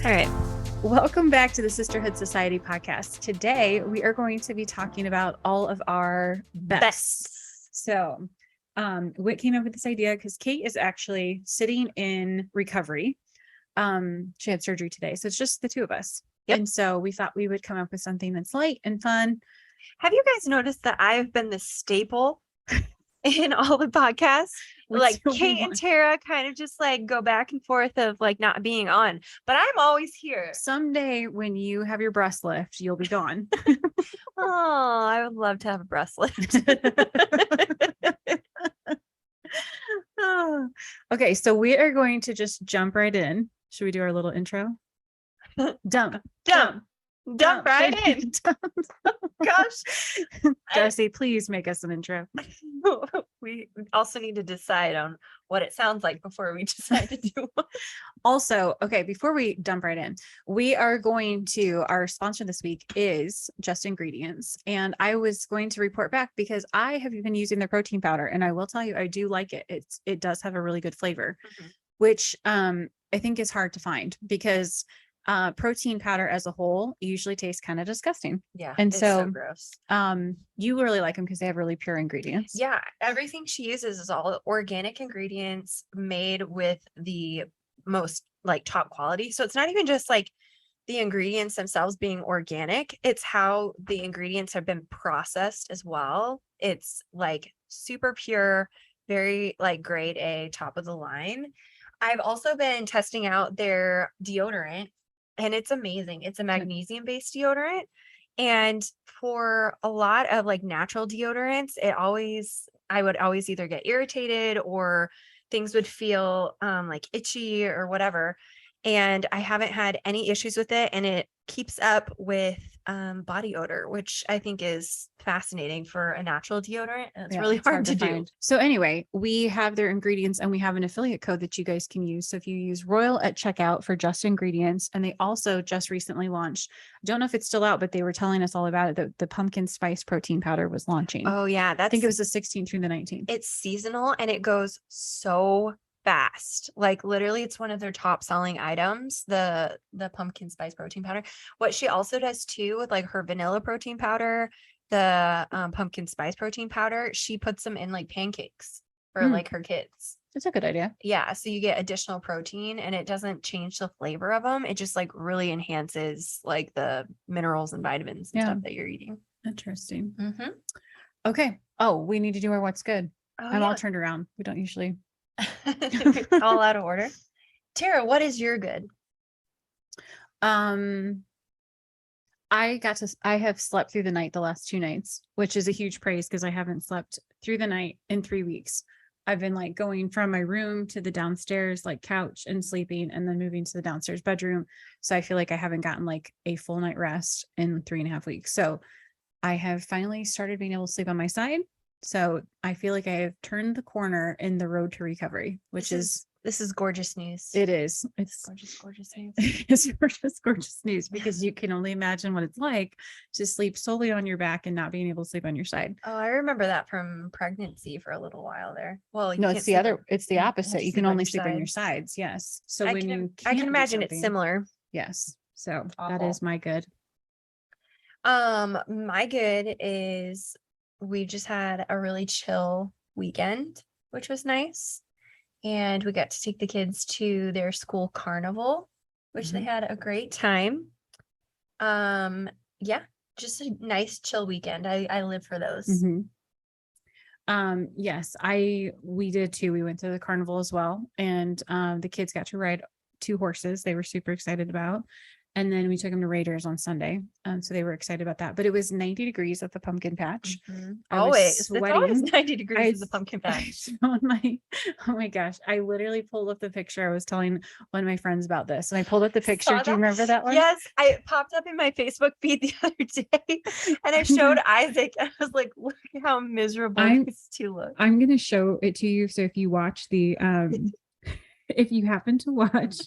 All right. Welcome back to the Sisterhood Society podcast. Today, we are going to be talking about all of our bests. So, Whit came up with this idea because Kait is actually sitting in recovery. She had surgery today, so it's just the two of us. Yep. And so we thought we would come up with something that's light and fun. Have you guys noticed that I've been the staple in all the podcasts? Like Kait and Tara kind of just like go back and forth of like not being on, but I'm always here. Someday when you have your breast lift, you'll be gone. Oh, I would love to have a breast lift. Oh. Okay, so we are going to just jump right in. Should we do our little intro? Dump right in. Gosh, Darcy, please make us an intro. We also need to decide on what it sounds like before we decide to do one. Also, okay, before we dump right in, we are going to, our sponsor this week is Just Ingredients. And I was going to report back because I have been using their protein powder, and I will tell you, I do like it. It does have a really good flavor, which I think is hard to find because protein powder as a whole usually tastes kind of disgusting. Yeah. And it's so gross. you really like them because they have really pure ingredients. Yeah. Everything she uses is all organic ingredients made with the most like top quality. So it's not even just like the ingredients themselves being organic. It's how the ingredients have been processed as well. It's like super pure, very like grade A, top of the line. I've also been testing out their deodorant. And it's amazing. It's a magnesium-based deodorant. And for a lot of like natural deodorants, I would always either get irritated or things would feel like itchy or whatever. And I haven't had any issues with it. And it keeps up with body odor, which I think is fascinating for a natural deodorant. And it's really hard to do. So anyway, we have their ingredients and we have an affiliate code that you guys can use. So if you use Royal at checkout for Just Ingredients, and they also just recently launched, I don't know if it's still out, but they were telling us all about it, that the pumpkin spice protein powder was launching. Oh yeah. I think it was the 16th through the 19th. It's seasonal and it goes so fast. Like literally it's one of their top selling items, the pumpkin spice protein powder. What she also does too with like her vanilla protein powder, the pumpkin spice protein powder, she puts them in like pancakes for like her kids. That's a good idea. Yeah, so you get additional protein and it doesn't change the flavor of them. It just like really enhances like the minerals and vitamins and stuff that you're eating. Interesting. Okay. Oh, we need to do our what's good. Oh, I'm all turned around. We don't usually all out of order. Tara, what is your good? I have slept through the night the last 2 nights, which is a huge praise because I haven't slept through the night in 3 weeks. I've been like going from my room to the downstairs like couch and sleeping, and then moving to the downstairs bedroom. So I feel like I haven't gotten like a full night rest in 3.5 weeks. So I have finally started being able to sleep on my side. So I feel like I have turned the corner in the road to recovery, which this is gorgeous news. It is. It's gorgeous news. It's gorgeous news because you can only imagine what it's like to sleep solely on your back and not being able to sleep on your side. Oh, I remember that from pregnancy for a little while there. Well, no, it's the opposite. You can only sleep on your sides. Yes. So I can imagine it's similar. Yes. So that is my good. My good is we just had a really chill weekend, which was nice. And we got to take the kids to their school carnival, which they had a great time. Yeah, just a nice chill weekend. I live for those. Yes, we did too. We went to the carnival as well. And the kids got to ride 2 horses they were super excited about. And then we took them to Raiders on Sunday. So they were excited about that. But it was 90 degrees at the pumpkin patch. It's always 90 degrees at the pumpkin patch. Oh my gosh. I literally pulled up the picture. I was telling one of my friends about this. And I pulled up the picture. Do you remember that one? Yes. It popped up in my Facebook feed the other day. And I showed Isaac. And I was like, look at how miserable these two look. I'm going to show it to you. So if you watch the if you happen to watch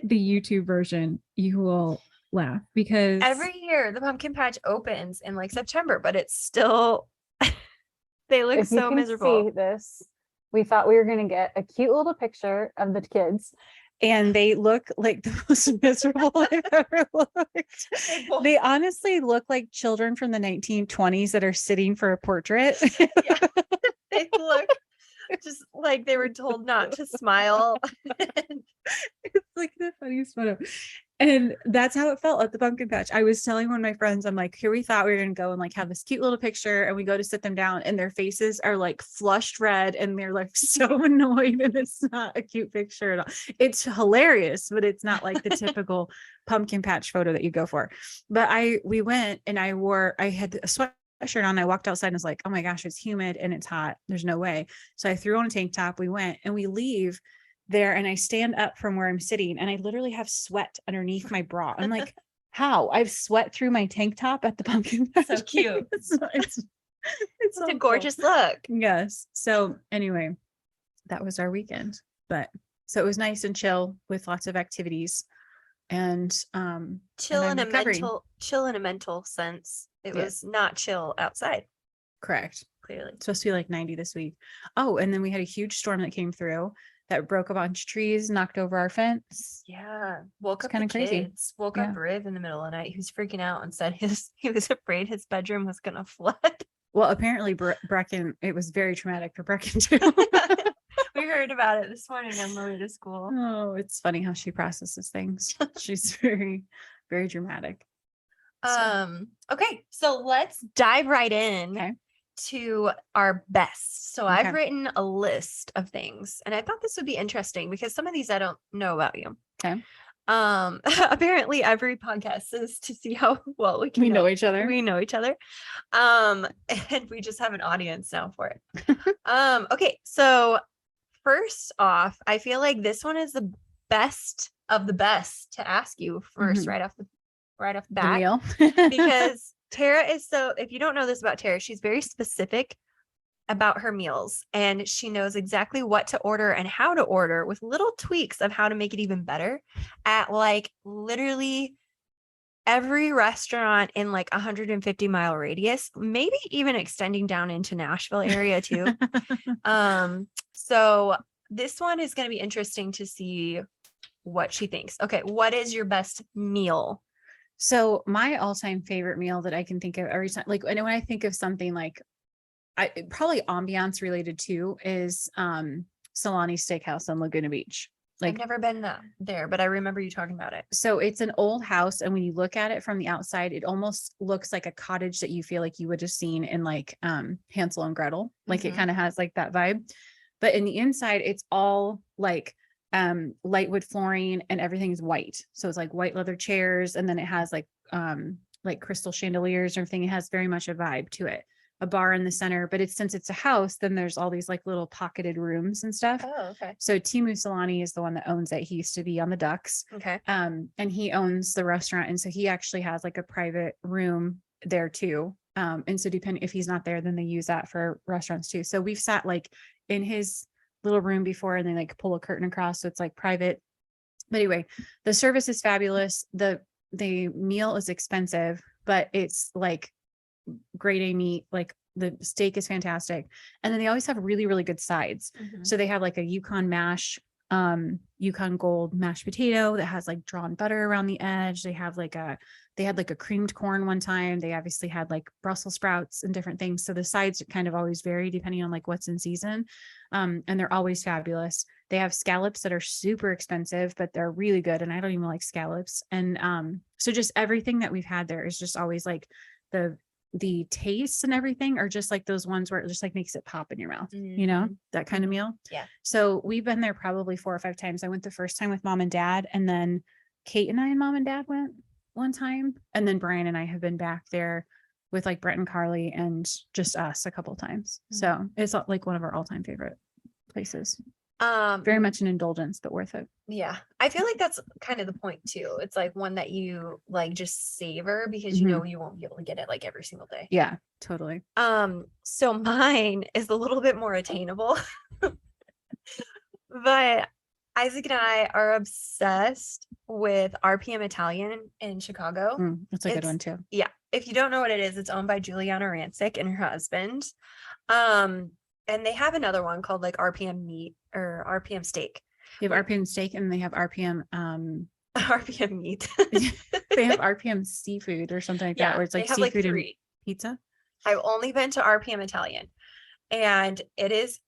the YouTube version, you will laugh because every year the pumpkin patch opens in like September, but it's still they look so miserable. See this, we thought we were going to get a cute little picture of the kids and they look like the most miserable I've ever looked. They honestly look like children from the 1920s that are sitting for a portrait. Yeah. They look just like they were told not to smile. It's like the funniest photo. And that's how it felt at the pumpkin patch. I was telling one of my friends, I'm like, here we thought we were going to go and like have this cute little picture, and we go to sit them down and their faces are like flushed red and they're like so annoyed, and it's not a cute picture at all. It's hilarious, but it's not like the typical pumpkin patch photo that you go for. But we went and I had a sweatshirt on. I walked outside and was like, oh my gosh, it's humid and it's hot. There's no way. So I threw on a tank top. We went and we leave there, and I stand up from where I'm sitting and I literally have sweat underneath my bra. I'm like, how? I've sweat through my tank top at the pumpkin patch. So cute. It's a gorgeous look. Yes. So anyway, that was our weekend. But so it was nice and chill with lots of activities, and chill in a mental sense. It was not chill outside. Correct. Clearly. It's supposed to be like 90 this week. Oh, and then we had a huge storm that came through that broke a bunch of trees, knocked over our fence. Yeah. Woke up kind of crazy. Kids. Woke up Riv in the middle of the night. He was freaking out and said he was afraid his bedroom was gonna flood. Well, apparently Brecken, it was very traumatic for Brecken too. We heard about it this morning on the way to school. Oh, it's funny how she processes things. She's very, very dramatic. Okay, so let's dive right in to our best. So I've written a list of things, and I thought this would be interesting because some of these I don't know about you. Okay. Apparently every podcast is to see how well we know each other. We know each other. And we just have an audience now for it. Okay, so first off, I feel like this one is the best of the best to ask you first, right off the bat, because Tara is if you don't know this about Tara, she's very specific about her meals, and she knows exactly what to order and how to order, with little tweaks of how to make it even better at like literally every restaurant in like 150-mile radius, maybe even extending down into Nashville area too. So this one is going to be interesting to see what she thinks. Okay, what is your best meal? So my all-time favorite meal that I can think of every time, like, and when I think of something like probably ambiance related too, is Solani Steakhouse on Laguna Beach. Like, I've never been there, but I remember you talking about it. So it's an old house, and when you look at it from the outside, it almost looks like a cottage that you feel like you would have seen in like Hansel and Gretel. Like it kind of has like that vibe. But in the inside, it's all like light wood flooring, and everything is white. So it's like white leather chairs, and then it has like crystal chandeliers and everything. It has very much a vibe to it. A bar in the center, but since it's a house, then there's all these like little pocketed rooms and stuff. Oh, okay. So Timu Solani is the one that owns it. He used to be on the Ducks. Okay. And he owns the restaurant, and so he actually has like a private room there too. And so depending if he's not there, then they use that for restaurants too. So we've sat like in his little room before, and they like pull a curtain across, so it's like private. But anyway, the service is fabulous. The meal is expensive, but it's like grade A meat. Like the steak is fantastic, and then they always have really, really good sides. So they have like a Yukon mash, Yukon Gold mashed potato that has like drawn butter around the edge. They had like a creamed corn one time. They obviously had like Brussels sprouts and different things. So the sides kind of always vary depending on like what's in season. And they're always fabulous. They have scallops that are super expensive, but they're really good. And I don't even like scallops. And so just everything that we've had there is just always like the tastes and everything are just like those ones where it just like makes it pop in your mouth, you know, that kind of meal. Yeah. So we've been there probably 4 or 5 times. I went the first time with mom and dad, and then Kate and I and mom and dad went one time. And then Brian and I have been back there with like Brett and Carly and just us a couple of times. So it's like one of our all-time favorite places. Very much an indulgence, but worth it. Yeah. I feel like that's kind of the point too. It's like one that you like just savor because you know you won't be able to get it like every single day. Yeah, totally. So mine is a little bit more attainable. But Isaac and I are obsessed with RPM Italian in Chicago. That's a good one too. Yeah. If you don't know what it is, it's owned by Juliana Rancic and her husband. And they have another one called like RPM Meat or RPM Steak. They have RPM steak and they have RPM RPM meat. they have RPM seafood or something like that, where it's like seafood and pizza. I've only been to RPM Italian, and it is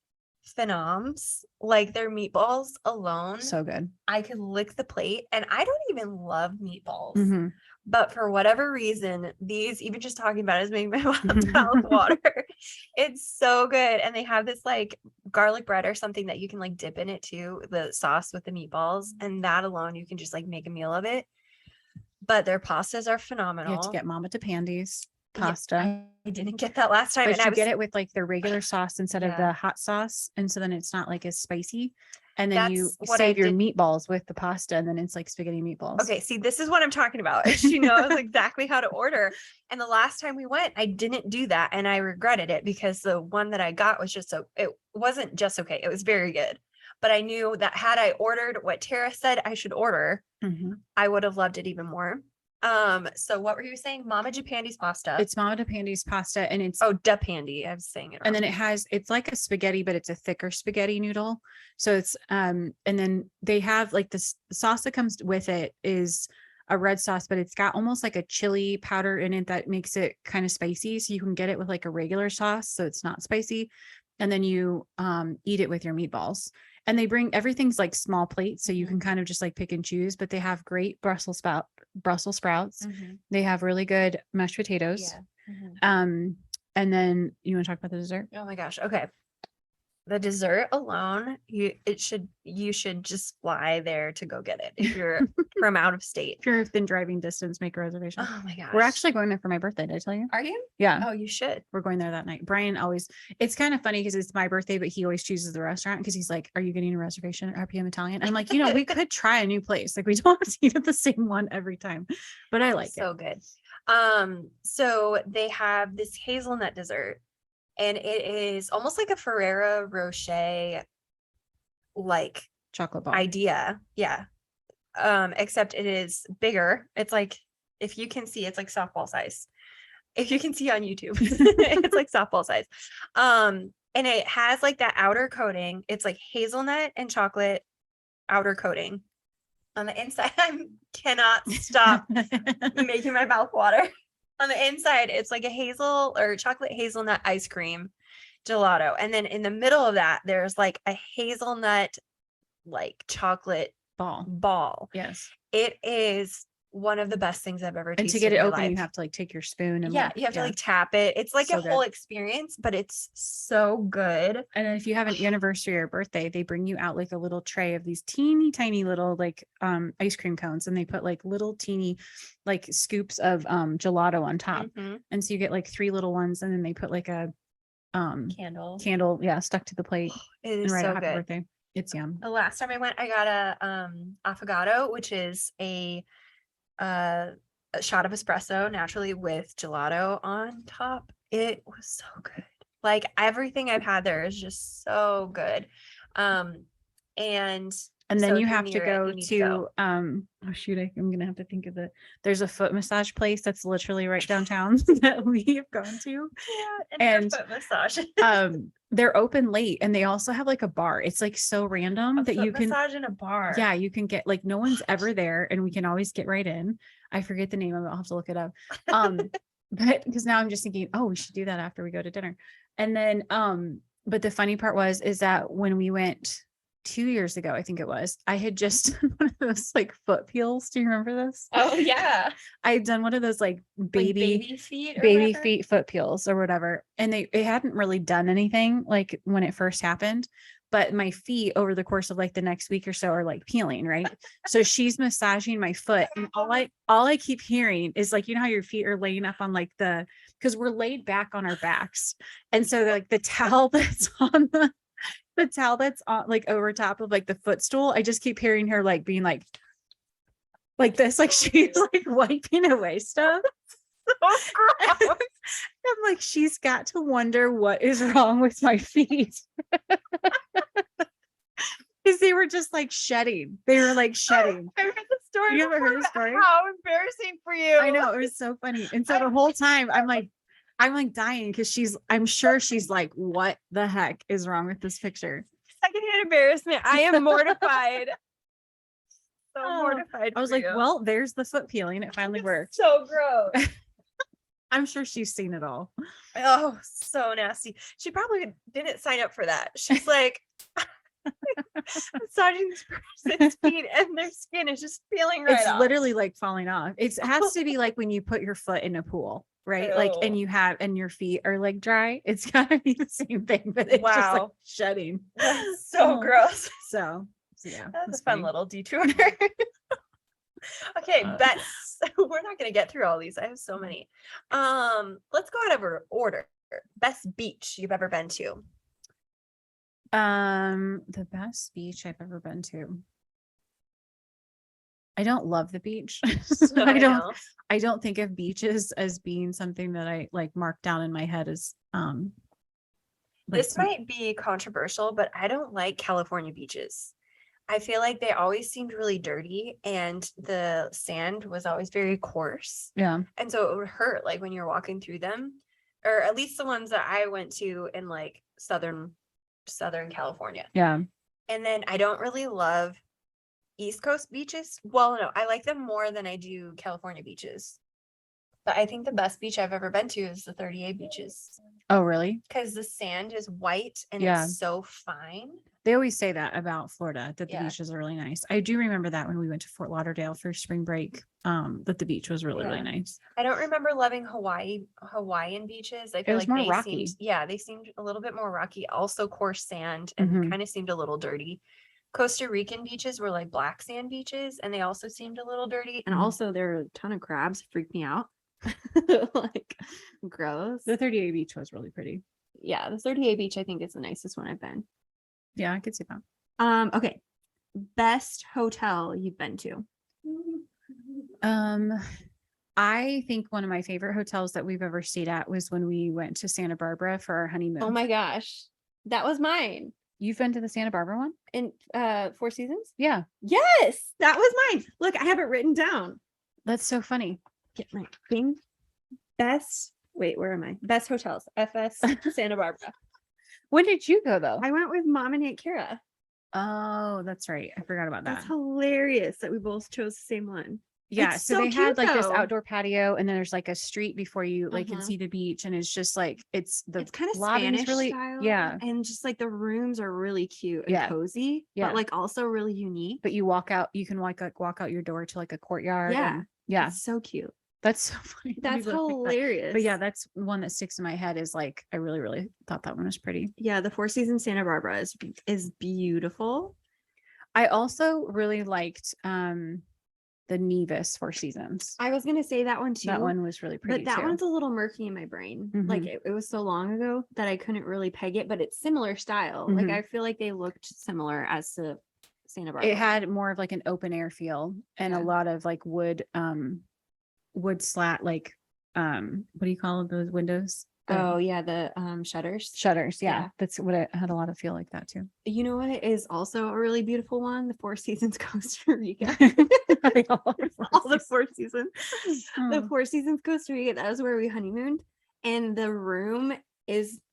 phenoms. Like their meatballs alone, So good. I could lick the plate, and I don't even love meatballs. Mm-hmm. But for whatever reason, these, even just talking about it, is making my mouth water. It's so good. And they have this like garlic bread or something that you can like dip in it too, the sauce with the meatballs. And that alone, you can just like make a meal of it. But their pastas are phenomenal. You have to get Mama to Pandy's pasta. Yeah, I didn't get that last time. But you get it with like the regular sauce instead of the hot sauce. And so then it's not like as spicy. And then you save your meatballs with the pasta, and then it's like spaghetti meatballs. Okay, see, this is what I'm talking about. She knows exactly how to order. And the last time we went, I didn't do that, and I regretted it because the one that I got was just it wasn't just okay. It was very good. But I knew that had I ordered what Tara said I should order, I would have loved it even more. So what were you saying? Mama Japandi's pasta. It's Mama Japandi's pasta, and it's Japandi. I was saying it wrong. And then it's like a spaghetti, but it's a thicker spaghetti noodle. So it's and then they have like this sauce that comes with it is a red sauce, but it's got almost like a chili powder in it that makes it kind of spicy. So you can get it with like a regular sauce, so it's not spicy. And then you eat it with your meatballs. And they bring everything's like small plates, so you can kind of just like pick and choose, but they have great Brussels sprouts. They have really good mashed potatoes. And then you want to talk about the dessert? Oh my gosh. Okay. The dessert alone, you should just fly there to go get it if you're from out of state. If you're within driving distance, make a reservation. Oh my gosh. We're actually going there for my birthday. Did I tell you? Are you? Yeah. Oh, you should. We're going there that night. Brian it's kind of funny because it's my birthday, but he always chooses the restaurant because he's like, are you getting a reservation at RPM Italian? I'm like, we could try a new place. Like we don't have to eat at the same one every time, but I like it. So good. So they have this hazelnut dessert. And it is almost like a Ferrero Rocher, like chocolate ball idea. Yeah. Except it is bigger. It's like, if you can see, it's like softball size. If you can see on YouTube, it's like softball size. And it has like that outer coating. It's like hazelnut and chocolate outer coating. On the inside, I cannot stop making my mouth water. On the inside, it's like a hazel or chocolate hazelnut ice cream gelato. And then in the middle of that, there's like a hazelnut, like chocolate ball. Yes. It is one of the best things I've ever tasted. And to get it open, you have to like take your spoon and you have to like tap it. It's like a whole experience, but it's so good. And then if you have an anniversary or birthday, they bring you out like a little tray of these teeny tiny little like ice cream cones, and they put like little teeny like scoops of gelato on top. And so you get like 3 little ones, and then they put like a candle stuck to the plate. It is so good. Birthday. It's yum. The last time I went, I got a affogato, which is a shot of espresso naturally with gelato on top. It was so good. Like everything I've had there is just so good. And then you have to go to I'm gonna have to think of there's a foot massage place that's literally right downtown that we've gone to. And foot massage. They're open late, and they also have like a bar. It's like so random that you can massage in a bar. Yeah, you can get like no one's ever there, and we can always get right in. I forget the name of it. I'll have to look it up. But because now I'm just thinking, we should do that after we go to dinner. And then but the funny part is that when we went 2 years ago, I think it was, I had just done one of those like foot peels. Do you remember this? Oh yeah. I had done one of those like baby feet foot peels or whatever. And it hadn't really done anything like when it first happened, but my feet over the course of like the next week or so are like peeling. Right. So she's massaging my foot, and all I keep hearing is like, how your feet are laying up on like because we're laid back on our backs. And so like the towel that's on the towel that's on like over top of like the footstool, I just keep hearing her like being like this, like she's like wiping away stuff. I'm like, she's got to wonder what is wrong with my feet. Because they were just like shedding. They were like shedding. I heard the story. You ever heard the story? How embarrassing for you. I know, it was so funny. And so the whole time I'm like dying because I'm sure she's like, what the heck is wrong with this picture? Secondhand an embarrassment. I am mortified. So Oh, mortified. I was for like, you. well, there's the foot peeling. It finally worked. So gross. I'm sure she's seen it all. Oh, so nasty. She probably didn't sign up for that. She's like massaging this person's feet and their skin is just peeling right It's off. literally like falling off. It has to be like when you put your foot in a pool, right? Like, and your feet are like dry. It's gotta be the same thing, but it's just like Wow. shedding. That's so Oh. gross. So yeah, That's a fun funny. little detour. Okay, best. We're not gonna get through all these. I have so many. Let's go out of order. Best beach you've ever been to. The best beach I've ever been to. I don't love the beach. So I don't think of beaches as being something that I like mark down in my head as This might be controversial, but I don't like California beaches. I feel like they always seemed really dirty and the sand was always very coarse. Yeah. And so it would hurt like when you're walking through them, or at least the ones that I went to in like Southern California. Yeah. And then I don't really love East Coast beaches. Well, no, I like them more than I do California beaches. But I think the best beach I've ever been to is the 38 beaches. Oh, really? Because the sand is white and Yeah. it's so fine. They always say that about Florida, that the Yeah. beaches are really nice. I do remember that when we went to Fort Lauderdale for spring break, that the beach was really, really Yeah. nice. I don't remember loving Hawaiian beaches. I feel was like more they rocky. they seemed a little bit more rocky, also coarse sand and Mhm. kind of seemed a little dirty. Costa Rican beaches were like black sand beaches and they also seemed a little dirty. And Mhm. also there are a ton of crabs, freak me out. Like gross. The 38 beach was really pretty. Yeah, the 38 beach I think is the nicest one I've been. Yeah, I could see that. Okay. Best hotel you've been to. I think one of my favorite hotels that we've ever stayed at was when we went to Santa Barbara for our honeymoon. Oh my gosh. That was mine. You've been to the Santa Barbara one? In Four Seasons? Yeah. Yes, that was mine. Look, I have it written down. That's so funny. Get my thing. Best, wait, where am I? Best hotels. FS Santa Barbara. When did you go though? I went with Mom and Aunt Kira. Oh, that's right. I forgot about that. That's hilarious that we both chose the same one. Yeah, It's so so they had cute, like this though. outdoor patio, and then there's like a street before you like can Uh-huh. see the beach, and it's just like it's Kind of lobby is Spanish really style. yeah. And just like the rooms are really cute and Yeah. cozy, Yeah. but like also really unique. But you walk out, you can like walk out your door to like a courtyard. Yeah. and- yeah, It's so cute. that's so funny. that That's you look like that. hilarious. But yeah, that's one that sticks in my head is like I really, really thought that one was pretty. Yeah, the Four Seasons Santa Barbara is beautiful. I also really liked the Nevis Four Seasons. I was gonna say that one too. That one was really pretty But that too. one's a little murky in my brain. Like Mhm. it was so long ago that I couldn't really peg it, but it's similar style. Like Mhm. I feel like they looked similar as to Santa Barbara. It had more of like an open air feel and Yeah. a lot of like wood slat, like what do you call those windows? Oh yeah, the shutters. Shutters. Yeah. Yeah. That's what it had a lot of feel like that too. You know what is also a really beautiful one? The Four Seasons Costa Rica. All the Four Seasons. The Oh. Four Seasons Costa Rica. That was where we honeymooned. And the room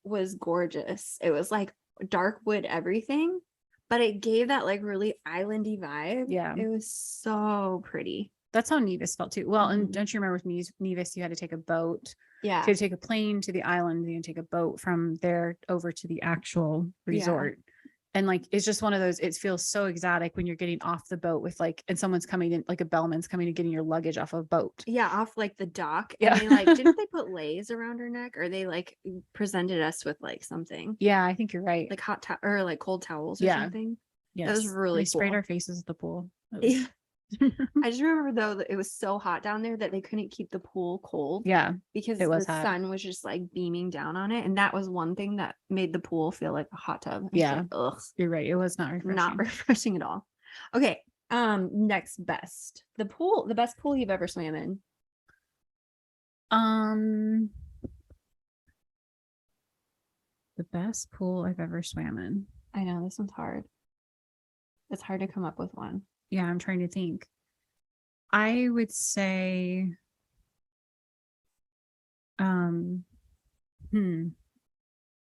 was gorgeous. It was like dark wood everything, but it gave that like really islandy vibe. Yeah. It was so pretty. That's how Nevis felt too. Well, and Mhm. don't you remember with Nevis, you had to take a boat, Yeah. you had to take a plane to the island, you take a boat from there over to the actual resort. And like, it's just one of those, it feels so exotic when you're getting off the boat with like, and someone's coming in, like a bellman's coming and getting your luggage off a boat. Yeah, off like the dock. Yeah. And they like didn't they put leis around her neck, or they like presented us with like something Yeah, I think you're right. like or like cold towels or Yeah. something. Yes. was really They sprayed cool. our faces at the pool. It was- Yeah. I just remember though that it was so hot down there that they couldn't keep the pool cold. yeah. Because It was the hot. sun was just like beaming down on it, and that was one thing that made the pool feel like a hot tub. I was Yeah. like, ugh, You're right. It was not refreshing. not refreshing at all. Okay, next best, the best pool you've ever swam in. The best pool I've ever swam in. I know this one's hard. It's hard to come up with one. Yeah, I'm trying to think. I would say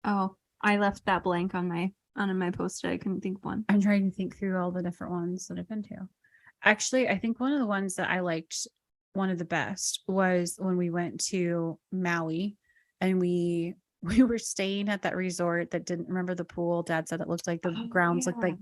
Oh, I left that blank on my on my post-it. I couldn't think of one. I'm trying to think through all the different ones that I've been to. Actually, I think one of the ones that I liked, one of the best, was when we went to Maui and we were staying at that resort that didn't remember the pool. Dad said it looked like the grounds looked like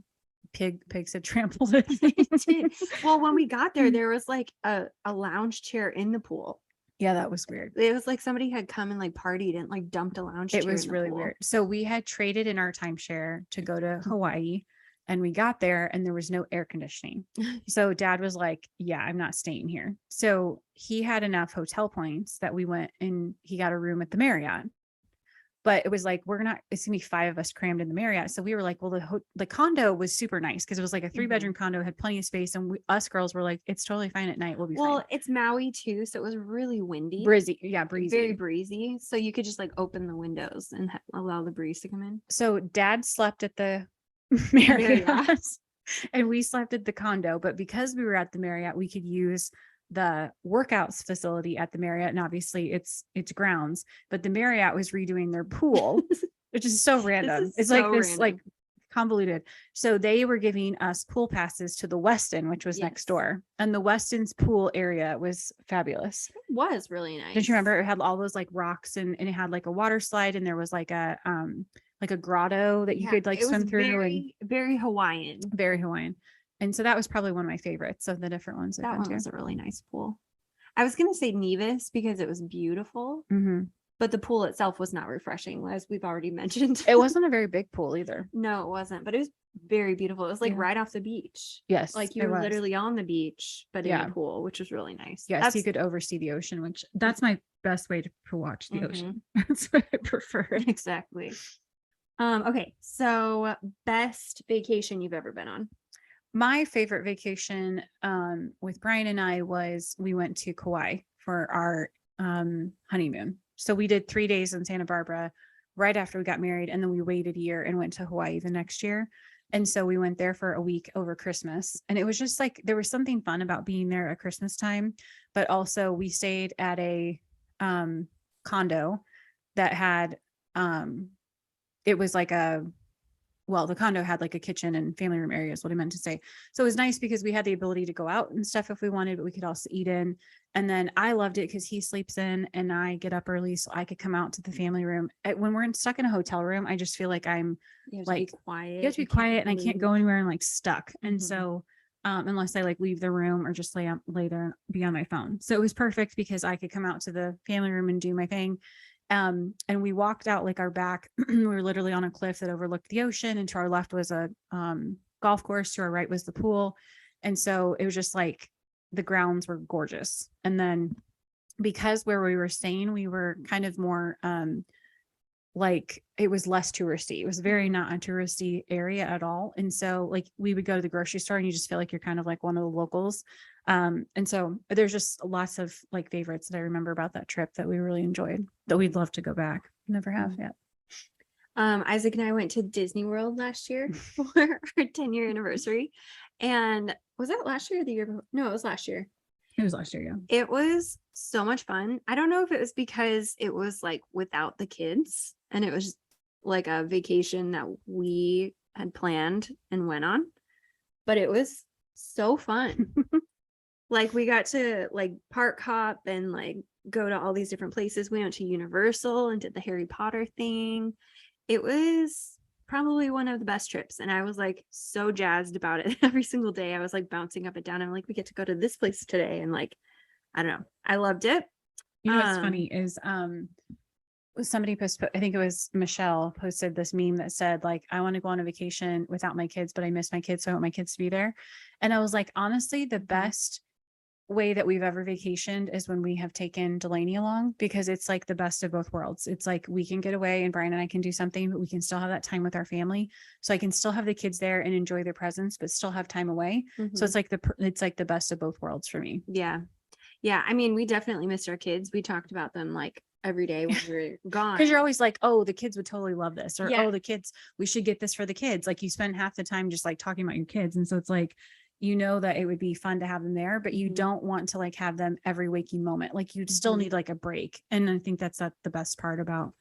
pigs had trampled it. It did. Well, when we got there was like a lounge chair in the pool. Yeah, that was weird. It was like somebody had come and like partied and like dumped a lounge chair. It was in the really pool. weird. So we had traded in our timeshare to go to Hawaii, and we got there and there was no air conditioning. So Dad was like, yeah, I'm not staying here. So he had enough hotel points that we went and he got a room at the Marriott. But it was like, it's gonna be 5 of us crammed in the Marriott. So we were like, well, the condo was super nice because it was like a 3-bedroom condo, had plenty of space. And us girls were like, it's totally fine at night. We'll be fine. Well, it's Maui too, so it was really windy. Breezy. Yeah, breezy. Very breezy. So you could just like open the windows and allow the breeze to come in. So Dad slept at the Marriott and we slept at the condo. But because we were at the Marriott, we could use the workouts facility at the Marriott, and obviously it's grounds, but the Marriott was redoing their pool, which is so random. It's like this like convoluted. So they were giving us pool passes to the Westin, which was next door, and the Westin's pool area was fabulous. It was really nice. Don't you remember? It had all those like rocks and it had like a water slide, and there was like a grotto that you could like swim through. Very Hawaiian. Very Hawaiian. And so that was probably one of my favorites of the different ones. That one was a really nice pool. I was going to say Nevis because it was beautiful, but the pool itself was not refreshing, as we've already mentioned. It wasn't a very big pool either. No, it wasn't, but it was very beautiful. It was like right off the beach. Yes. Like you were literally on the beach, but in a pool, which was really nice. Yes, you could oversee the ocean, which that's my best way to watch the ocean. That's what I prefer. Exactly. Okay, so best vacation you've ever been on? My favorite vacation with Brian and I was we went to Kauai for our honeymoon. So we did 3 days in Santa Barbara right after we got married, and then we waited a year and went to Hawaii the next year. And so we went there for a week over Christmas, and it was just like there was something fun about being there at Christmas time. But also we stayed at a condo that had it was like the condo had like a kitchen and family room area is what I meant to say. So it was nice because we had the ability to go out and stuff if we wanted, but we could also eat in. And then I loved it because he sleeps in and I get up early so I could come out to the family room. When we're stuck in a hotel room, I just feel like I'm like quiet. You have to be quiet and I can't go anywhere and like stuck. And so unless I like leave the room or just lay there and be on my phone. So it was perfect because I could come out to the family room and do my thing. And we walked out like our back, we were literally on a cliff that overlooked the ocean, and to our left was a golf course, to our right was the pool. And so it was just like the grounds were gorgeous. And then because where we were staying, we were kind of more like it was less touristy. It was very not a touristy area at all. And so like we would go to the grocery store and you just feel like you're kind of like one of the locals. And so there's just lots of like favorites that I remember about that trip that we really enjoyed, that we'd love to go back. Never have yet. Isaac and I went to Disney World last year for our 10-year anniversary. And was that last year or the year before? No, it was last year. It was last year, yeah. It was so much fun. I don't know if it was because it was like without the kids and it was like a vacation that we had planned and went on, but it was so fun. Like we got to like park hop and like go to all these different places. We went to Universal and did the Harry Potter thing. It was probably one of the best trips. And I was like so jazzed about it every single day. I was like bouncing up and down. I'm like, we get to go to this place today. And like, I don't know. I loved it. You know what's funny is somebody posted, I think it was Michelle, posted this meme that said like, I want to go on a vacation without my kids, but I miss my kids, so I want my kids to be there. And I was like, honestly, the best way that we've ever vacationed is when we have taken Delaney along, because it's like the best of both worlds. It's like we can get away and Brian and I can do something, but we can still have that time with our family. So I can still have the kids there and enjoy their presence, but still have time away. So it's like the best of both worlds for me. Yeah. I mean, we definitely missed our kids. We talked about them like every day when we were gone. Because you're always like, oh, the kids would totally love this, or oh, the kids, we should get this for the kids. Like you spend half the time just like talking about your kids, and so it's like, you know, that it would be fun to have them there, but you don't want to like have them every waking moment. Like you'd still need like a break. And I think that's the best part about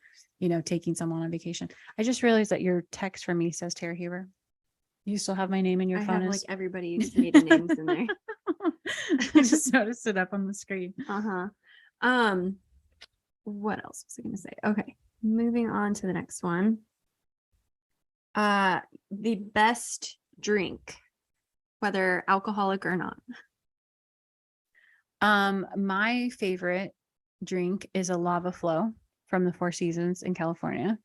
taking someone on vacation. I just realized that your text from me says Tara Hoover. You still have my name in your I phone have as like everybody's maiden names in there. I just noticed it up on the screen. What else was I gonna say? Okay, moving on to the next one. The best drink, whether alcoholic or not. My favorite drink is a lava flow from the Four Seasons in California.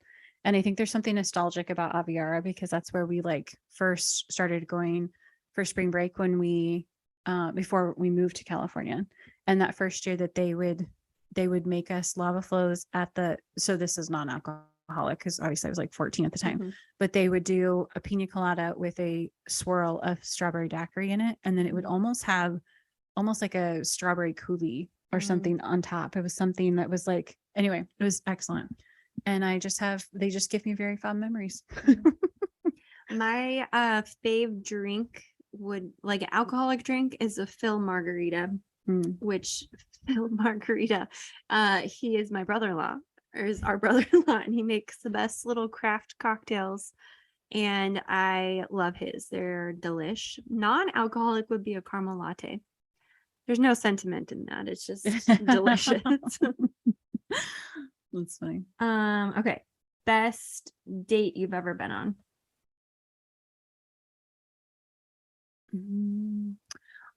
And I think there's something nostalgic about Aviara because that's where we like first started going for spring break when we before we moved to California. And that first year that they would make us lava flows so this is non-alcoholic because obviously I was like 14 at the time, but they would do a pina colada with a swirl of strawberry daiquiri in it. And then it would almost like a strawberry coulis or something on top. It was something that was like, anyway, it was excellent. And they just give me very fond memories. My fave drink would like an alcoholic drink is a Phil margarita, which Phil margarita, he is my brother-in-law, or is our brother-in-law, and he makes the best little craft cocktails. And I love his. They're delish. Non-alcoholic would be a caramel latte. There's no sentiment in that. It's just delicious. That's funny. Okay. Best date you've ever been on.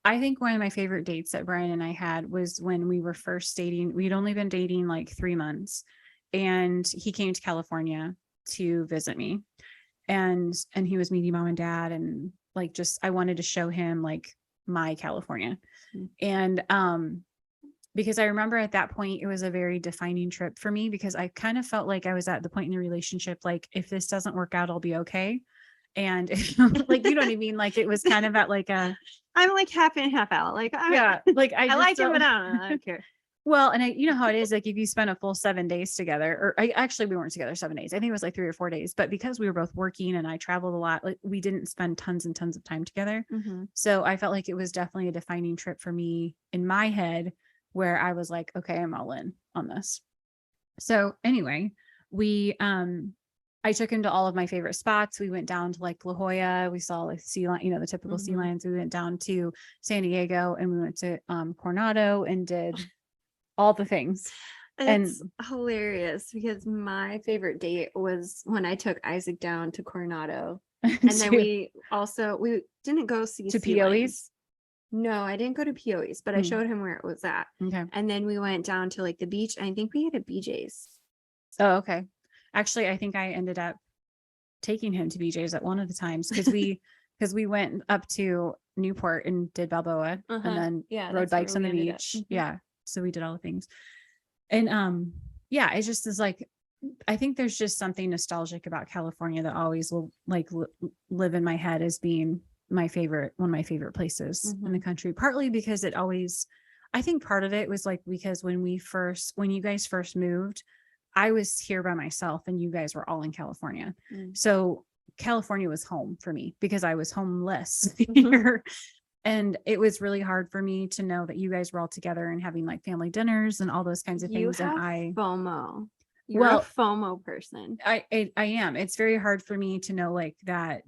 I think one of my favorite dates that Brian and I had was when we were first dating. We'd only been dating like 3 months, and he came to California to visit me, and he was meeting mom and dad, and like just I wanted to show him like my California. And because I remember at that point it was a very defining trip for me because I kind of felt like I was at the point in the relationship like if this doesn't work out I'll be okay. And like you know what I mean, like it was kind of at like I'm like half in half out, like yeah, like I like him but I don't care. Well, and you know how it is, like if you spend a full 7 days together, or we weren't together 7 days. I think it was like 3 or 4 days, but because we were both working and I traveled a lot, like we didn't spend tons and tons of time together. So I felt like it was definitely a defining trip for me in my head where I was like, okay, I'm all in on this. So anyway, I took him to all of my favorite spots. We went down to like La Jolla. We saw like sea lion, the typical sea lions. We went down to San Diego and we went to Coronado and did all the things. It's hilarious because my favorite date was when I took Isaac down to Coronado. And then we didn't go see to sea POEs. lions. No, I didn't go to POEs, but I showed him where it was at. Okay. And then we went down to like the beach. I think we had a BJ's. Oh, okay. Actually, I think I ended up taking him to BJ's at one of the times because we went up to Newport and did Balboa and then rode bikes on the beach. Yeah. So we did all the things. And yeah, it just is like, I think there's just something nostalgic about California that always will like live in my head as being one of my favorite places in the country, partly because I think part of it was like, because when you guys first moved, I was here by myself and you guys were all in California. So California was home for me because I was homeless here. And it was really hard for me to know that you guys were all together and having like family dinners and all those kinds of things. And FOMO. You're a FOMO person. I am. It's very hard for me to know like that,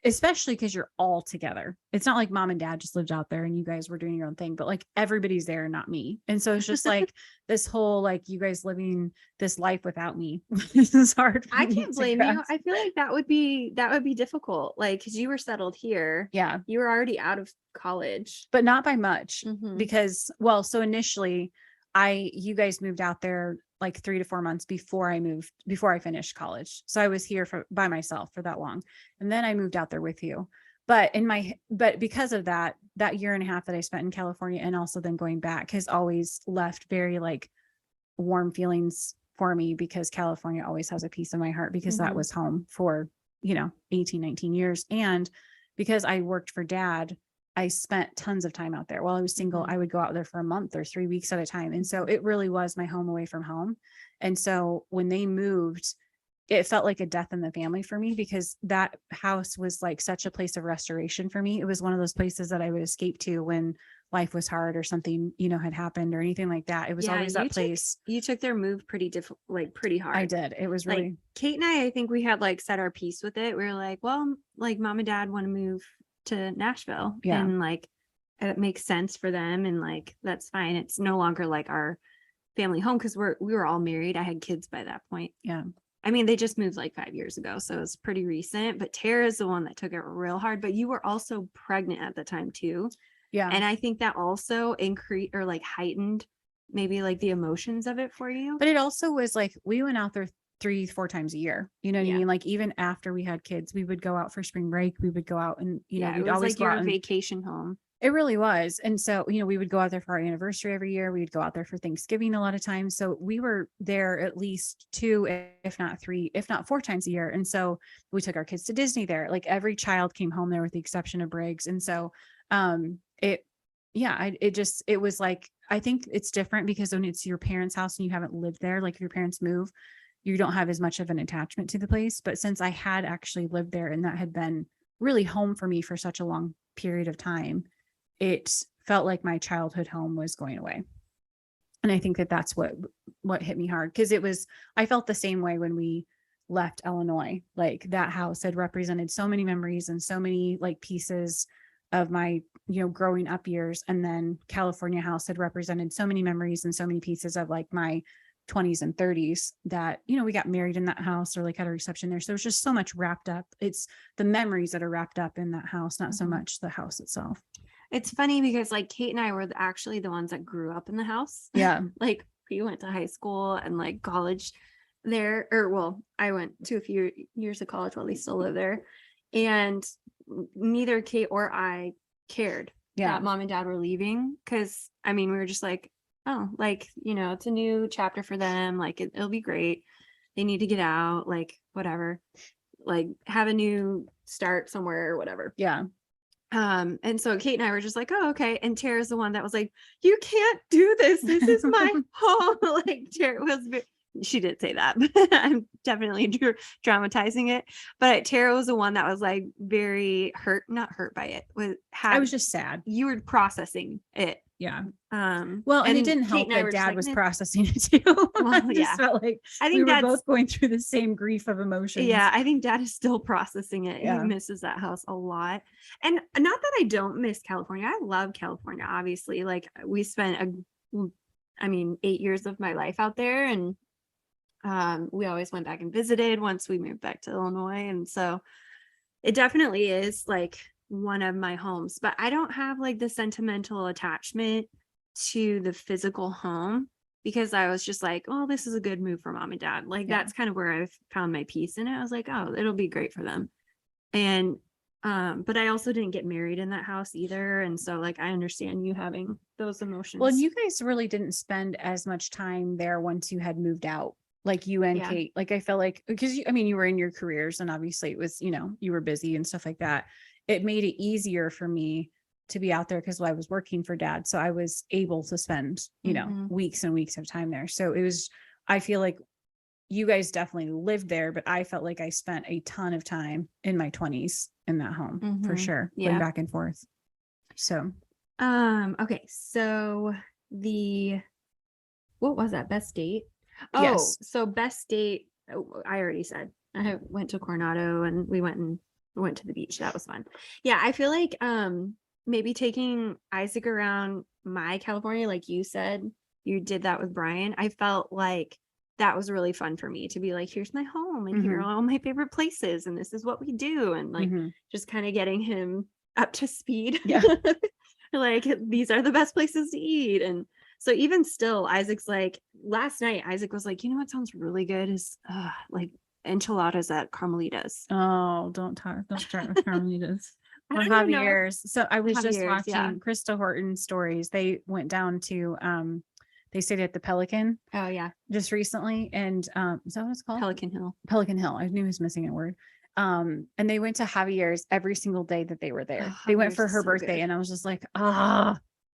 especially because you're all together. It's not like mom and dad just lived out there and you guys were doing your own thing, but like everybody's there, not me. And so it's just like this whole, like you guys living this life without me. This is hard. I can't blame you. I feel like that would be difficult. Like, cause you were settled here. Yeah. You were already out of college, but not by much because, so initially you guys moved out there like 3 to 4 months before I finished college. So I was here by myself for that long. And then I moved out there with you. But because of that year and a half that I spent in California and also then going back has always left very like warm feelings for me because California always has a piece of my heart because that was home for, 18, 19 years. And because I worked for dad, I spent tons of time out there. While I was single, I would go out there for a month or 3 weeks at a time. And so it really was my home away from home. And so when they moved, it felt like a death in the family for me because that house was like such a place of restoration for me. It was one of those places that I would escape to when life was hard or something, had happened or anything like that. It was always that place. You took their move pretty pretty hard. I did. It was really like Kate and I think we had like set our piece with it. We were like, well, like mom and dad want to move to Nashville. Yeah. And like it makes sense for them. And like that's fine. It's no longer like our family home because we were all married. I had kids by that point. Yeah. I mean, they just moved like 5 years ago, so it's pretty recent. But Tara's the one that took it real hard. But you were also pregnant at the time too. Yeah. And I think that also increased or like heightened maybe like the emotions of it for you. But it also was like we went out there 3-4 times a year. You know what I mean? Like even after we had kids, we would go out for spring break. We would go out and we'd it was always like go out your vacation home. It really was. And so, we would go out there for our anniversary every year. We would go out there for Thanksgiving a lot of times. So we were there at least 2, if not 3, if not 4 times a year. And so we took our kids to Disney there. Like every child came home there with the exception of Briggs. And so it was like, I think it's different because when it's your parents' house and you haven't lived there, like if your parents move, you don't have as much of an attachment to the place. But since I had actually lived there and that had been really home for me for such a long period of time, it felt like my childhood home was going away. And I think that that's what hit me hard because I felt the same way when we left Illinois. Like that house had represented so many memories and so many like pieces of my, growing up years. And then California house had represented so many memories and so many pieces of like my 20s and 30s that, we got married in that house or like had a reception there. So there's just so much wrapped up. It's the memories that are wrapped up in that house, not so much the house itself. It's funny because like Kate and I were actually the ones that grew up in the house. Yeah. Like we went to high school and like college there, I went to a few years of college while they still live there. And neither Kate or I cared that mom and dad were leaving. Cause I mean, we were just like, oh, like, it's a new chapter for them. Like it'll be great. They need to get out, like whatever, like have a new start somewhere or whatever. Yeah. And so Kate and I were just like, oh, okay. And Tara's the one that was like, you can't do this. This is my home. Like Tara she did say that, but I'm definitely dramatizing it. But Tara was the one that was like very not hurt by it. I was just sad. You were processing it. Yeah. Well, and it didn't help that dad was processing it too. Well, I just felt like I think we were both going through the same grief of emotions. Yeah, I think dad is still processing it. Yeah. He misses that house a lot. And not that I don't miss California. I love California, obviously. Like we spent 8 years of my life out there, and we always went back and visited once we moved back to Illinois. And so it definitely is like one of my homes, but I don't have like the sentimental attachment to the physical home because I was just like, oh, this is a good move for mom and dad. Like that's kind of where I've found my peace in it. I was like, oh, it'll be great for them. And but I also didn't get married in that house either. And so like I understand you having those emotions. Well, you guys really didn't spend as much time there once you had moved out. Like you and Kate, like I felt like because you were in your careers and obviously it was, you were busy and stuff like that. It made it easier for me to be out there because I was working for dad. So I was able to spend, weeks and weeks of time there. So I feel like you guys definitely lived there, but I felt like I spent a ton of time in my 20s in that home for sure. Going back and forth. So, okay. So what was that? Best date? Oh, yes. So best date. I already said I went to Coronado and we went to the beach. That was fun. Yeah. I feel like, maybe taking Isaac around my California, like you said, you did that with Brian. I felt like that was really fun for me to be like, here's my home and here are all my favorite places. And this is what we do. And like, just kind of getting him up to speed. Yeah. Like these are the best places to eat. And so even still, Isaac's like, last night, Isaac was like, what sounds really good is like enchiladas at Carmelita's. Oh, don't start with Carmelita's. Or Javier's. So I was just watching Krista Horton's stories. They went down to they stayed at the Pelican. Oh yeah. Just recently. And is that what it's called? Pelican Hill. I knew he was missing a word. And they went to Javier's every single day that they were there. Oh, they went for her so birthday good. And I was just like, I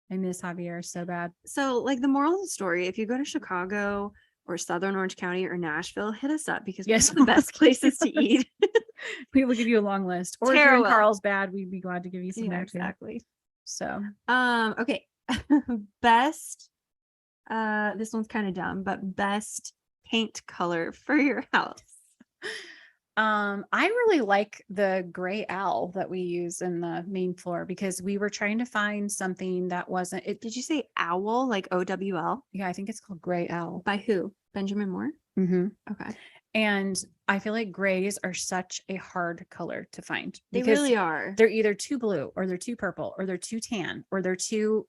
miss Javier so bad. So like the moral of the story, if you go to Chicago or Southern Orange County or Nashville, hit us up because we have the best places to eat. We will give you a long list. Or if you're in Carlsbad, we'd be glad to give you some there too. Exactly. So Okay. Best, this one's kind of dumb, but best paint color for your house. I really like the gray owl that we use in the main floor because we were trying to find something that wasn't it. Did you say owl, like OWL? Yeah, I think it's called gray owl. By who? Benjamin Moore? Mm-hmm. Okay. And I feel like grays are such a hard color to find. They because really are. They're either too blue or they're too purple or they're too tan or they're too,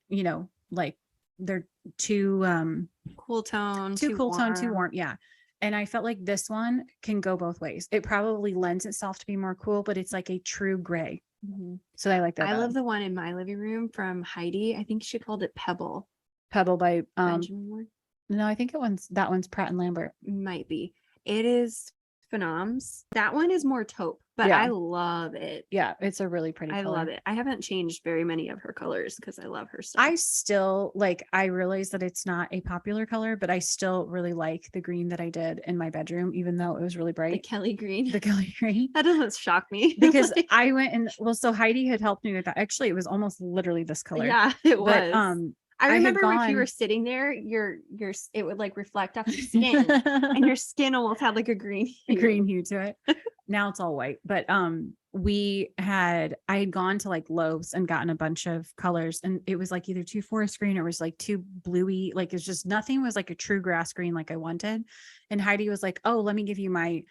like they're too Cool tone, too cool tone, too warm. Yeah. And I felt like this one can go both ways. It probably lends itself to be more cool, but it's like a true gray. Mhm. So I like that. I love the one in my living room from Heidi. I think she called it Pebble. Pebble by Benjamin Moore. no, I think that one's Pratt and Lambert. Might be. It is phenoms. That one is more taupe, but Yeah. I love it. Yeah, it's a really pretty I color. love it. I haven't changed very many of her colors because I love her stuff. I still I realize that it's not a popular color, but I still really like the green that I did in my bedroom, even though it was really the bright. Kelly green. The Kelly green. That doesn't shock me. Because Like, I went and so Heidi had helped me with that. Actually, it was almost literally this color. yeah, it But was. I I had remember if you were gone- sitting there, your it would like reflect off your skin, and your skin almost had like a green a hue. green hue to it. Now it's all white. But I had gone to like Lowe's and gotten a bunch of colors, and it was like either too forest green or it was like too bluey. Like it's just nothing was like a true grass green like I wanted. And Heidi was like, "Oh, let me give you my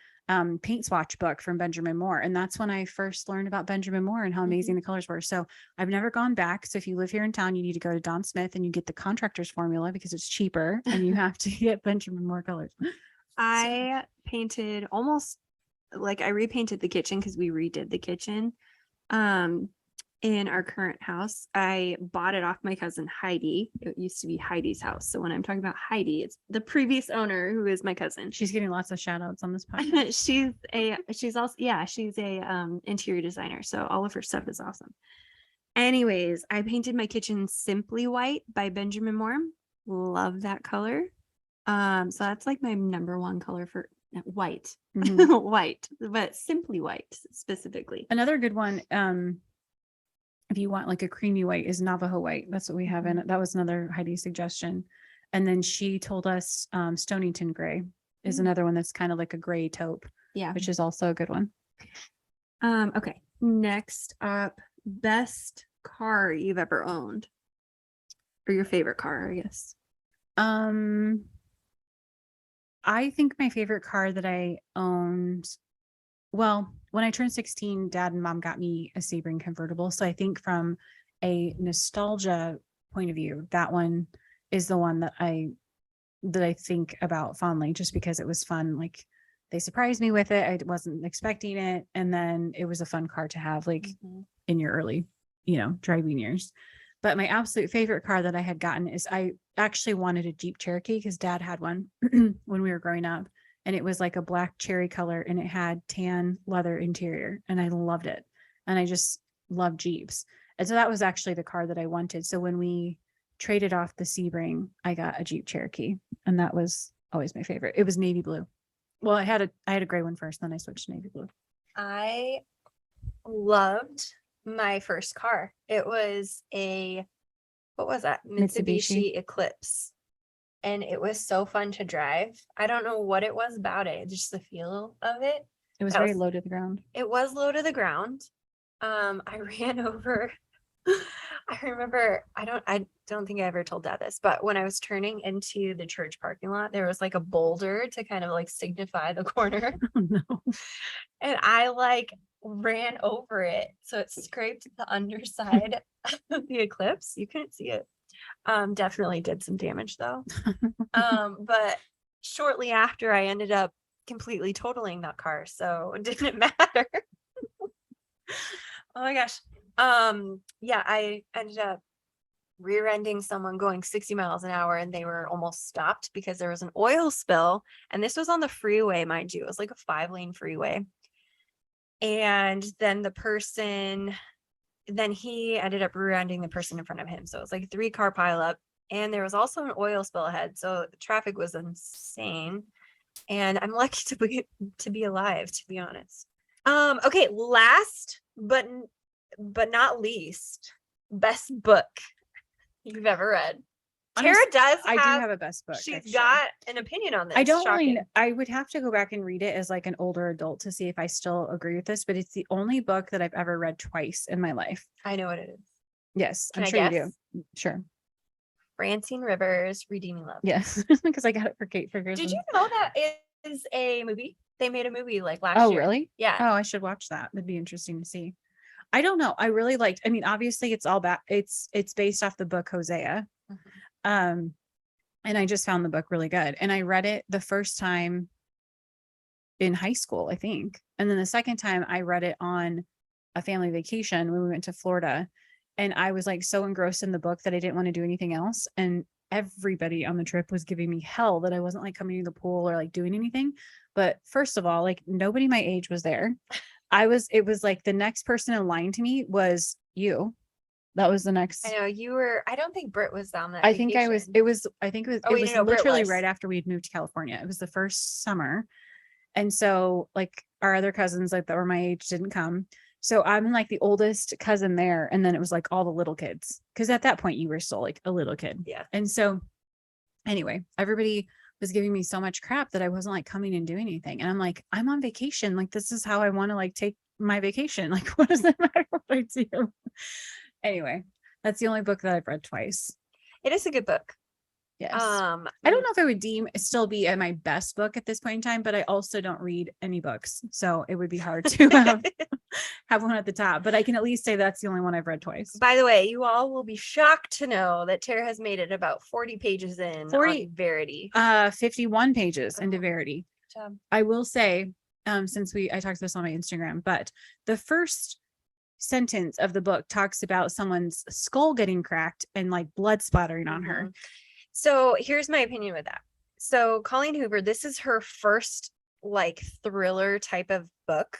paint swatch book from Benjamin Moore." And that's when I first learned about Benjamin Moore and how amazing the colors were. So I've never gone back. So if you live here in town, you need to go to Don Smith and you get the contractor's formula because it's cheaper and you have to get Benjamin Moore colors. I painted almost like I repainted the kitchen because we redid the kitchen. In our current house, I bought it off my cousin Heidi. It used to be Heidi's house. So when I'm talking about Heidi, it's the previous owner who is my cousin. She's getting lots of shout outs on this podcast. she's a interior designer. So all of her stuff is awesome. Anyways, I painted my kitchen simply white by Benjamin Moore. Love that color. So that's like my number one color for white. Mhm. White, but simply white specifically. Another good one, if you want like a creamy white, is Navajo white. That's what we have in it. That was another Heidi suggestion. And then she told us Stonington gray is Mm. another one that's kind of like a gray taupe, Yeah. which is also a good one. Okay. Next up, best car you've ever owned. Or your favorite car, I guess. I think my favorite car that I owned, well, when I turned 16, Dad and Mom got me a Sebring convertible. So I think from a nostalgia point of view, that one is the one that I think about fondly, just because it was fun. Like they surprised me with it. I wasn't expecting it. And then it was a fun car to have like in your early, driving years. But my absolute favorite car that I had gotten is I actually wanted a Jeep Cherokee because Dad had one when we were growing up. And it was like a black cherry color and it had tan leather interior. And I loved it. And I just love Jeeps. And so that was actually the car that I wanted. So when we traded off the Sebring, I got a Jeep Cherokee. And that was always my favorite. It was navy blue. Well, I had a gray one first, then I switched to navy blue. I loved my first car. It was what was that? Mitsubishi Eclipse. And it was so fun to drive. I don't know what it was about it, just the feel of it. It was very low to the ground. It was low to the ground. I ran over. I remember, I don't think I ever told Dad this, but when I was turning into the church parking lot, there was like a boulder to kind of like signify the corner. Oh, no. And I like ran over it. So it scraped the underside of the Eclipse. You couldn't see it. Definitely did some damage though. But shortly after I ended up completely totaling that car. So it didn't matter. Oh my gosh. Yeah, I ended up rear-ending someone going 60 miles an hour and they were almost stopped because there was an oil spill. And this was on the freeway, mind you. It was like a 5-lane freeway. And then he ended up rear-ending the person in front of him. So it was like a 3-car pileup. And there was also an oil spill ahead. So the traffic was insane. And I'm lucky to be alive, to be honest. Okay, last but not least, best book you've ever read. Tara Honest- does I do have, have a best book. she's actually. got an opinion on this. I don't Shocking. really, I would have to go back and read it as like an older adult to see if I still agree with this, but it's the only book that I've ever read twice in my life. I know what it is. Yes, Can I'm I sure you guess? do. Sure. Francine Rivers, Redeeming Love. Yes, because I got it for Kate Figures. Did you know that is a movie? They made a movie like last Oh, year. really? Yeah. Oh, I should watch that. That'd be interesting to see. I don't know. I really liked, I mean, obviously it's all back. It's based off the book Hosea. Mhm. And I just found the book really good. And I read it the first time in high school, I think. And then the second time I read it on a family vacation when we went to Florida. And I was like so engrossed in the book that I didn't want to do anything else. And everybody on the trip was giving me hell that I wasn't like coming to the pool or like doing anything. But first of all, like nobody my age was there. It was like the next person in line to me was you. That was the next. I know you were. I don't think Britt was on that. I think I was, vacation. it was, I think it was, Oh, it wait, was no, Britt literally was. right after we had moved to California. It was the first summer. And so like our other cousins like that were my age didn't come. So I'm like the oldest cousin there. And then it was like all the little kids. Cause at that point you were still like a little kid. Yeah. And so anyway, everybody was giving me so much crap that I wasn't like coming and doing anything. And I'm like, I'm on vacation. Like, this is how I want to like take my vacation. Like, what does it matter what I do? Anyway, that's the only book that I've read twice. It is a good book. Yes. I don't know if I would still be at my best book at this point in time, but I also don't read any books. So it would be hard to have one at the top, but I can at least say that's the only one I've read twice. By the way, you all will be shocked to know that Tara has made it about 40 pages in 40 on Verity. 51 pages into Verity. Good job. I will say, since I talked this on my Instagram, but the first sentence of the book talks about someone's skull getting cracked and like blood splattering on her. So here's my opinion with that. So Colleen Hoover, this is her first like thriller type of book.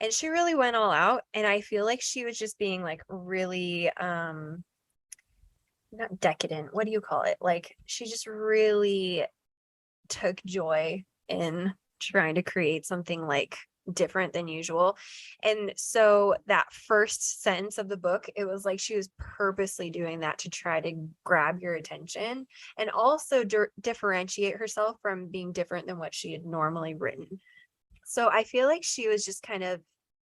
And she really went all out. And I feel like she was just being like really not decadent. What do you call it? Like she just really took joy in trying to create something like different than usual. And so that first sentence of the book, it was like she was purposely doing that to try to grab your attention and also differentiate herself from being different than what she had normally written. So I feel like she was just kind of,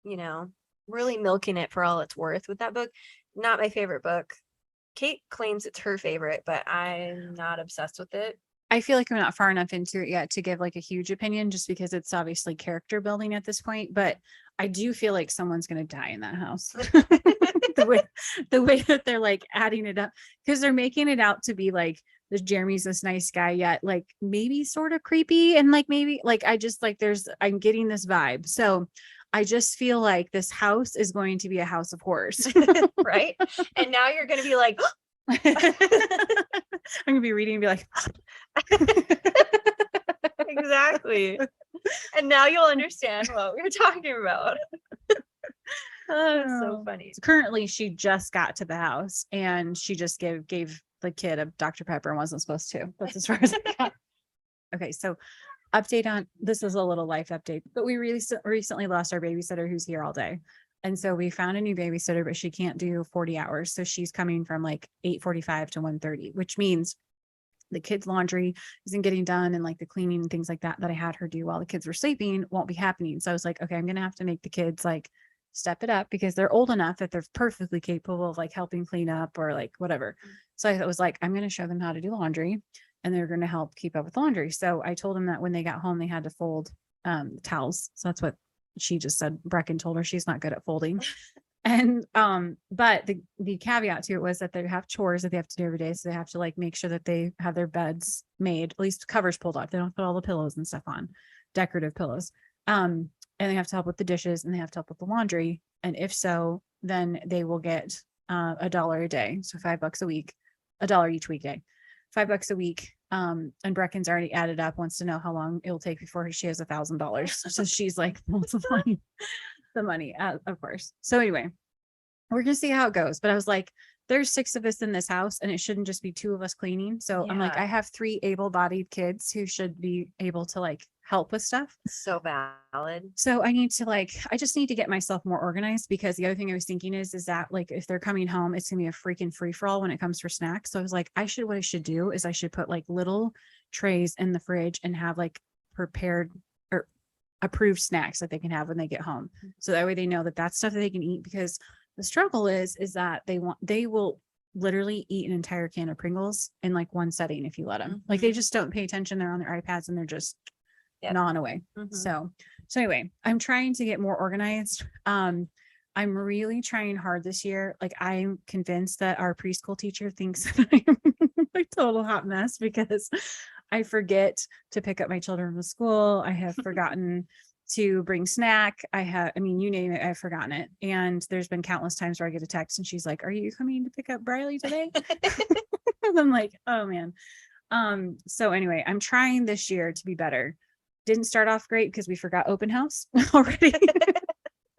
you know, really milking it for all it's worth with that book. Not my favorite book. Kate claims it's her favorite, but I'm not obsessed with it. I feel like I'm not far enough into it yet to give like a huge opinion just because it's obviously character building at this point, but I do feel like someone's going to die in that house. the way that they're like adding it up, because they're making it out to be like this Jeremy's this nice guy, yet like maybe sort of creepy. And like, maybe like, I just like, I'm getting this vibe. So I just feel like this house is going to be a house of horrors. Right. And now you're going to be like, I'm gonna be reading and be like, exactly. And now you'll understand what we were talking about. Oh, so funny. So currently, she just got to the house and she just gave the kid a Dr. Pepper and wasn't supposed to. That's as far as I got. Okay, so update on this is a little life update, but we recently lost our babysitter who's here all day. And so we found a new babysitter, but she can't do 40 hours. So she's coming from like 8:45 to 1:30, which means the kids' laundry isn't getting done. And like the cleaning and things like that I had her do while the kids were sleeping won't be happening. So I was like, okay, I'm going to have to make the kids like step it up because they're old enough that they're perfectly capable of like helping clean up or like whatever. So I was like, I'm going to show them how to do laundry and they're going to help keep up with laundry. So I told them that when they got home, they had to fold towels. So that's what she just said. Brecken told her she's not good at folding. And but the caveat to it was that they have chores that they have to do every day. So they have to like make sure that they have their beds made, at least covers pulled off. They don't put all the pillows and stuff on, decorative pillows. And they have to help with the dishes and they have to help with the laundry. And if so, then they will get $1 a day. So $5 a week, $1 each weekday, $5 a week. And Brecken's already added up, wants to know how long it'll take before she has $1,000. So she's like multiplying the money, of course. So anyway, we're gonna see how it goes. But I was like, there's 6 of us in this house and it shouldn't just be 2 of us cleaning. So I'm like, Yeah. I have 3 able-bodied kids who should be able to like help with stuff. So valid. So I need to I just need to get myself more organized, because the other thing I was thinking is that if they're coming home, it's gonna be a freaking free for all when it comes for snacks. So I was like, what I should do is I should put little trays in the fridge and have prepared or approved snacks that they can have when they get home. So that way they know that that's stuff that they can eat, because the struggle is that they will literally eat an entire can of Pringles in one setting if you let them. They just don't pay attention. They're on their iPads and they're just gnawing away. So anyway, I'm trying to get more organized. I'm really trying hard this year. I'm convinced that our preschool teacher thinks that I'm a total hot mess, because I forget to pick up my children from school. I have forgotten to bring snack. You name it, I've forgotten it. And there's been countless times where I get a text and she's like, "Are you coming to pick up Briley today?" And I'm like, oh man. So anyway, I'm trying this year to be better. Didn't start off great because we forgot open house already.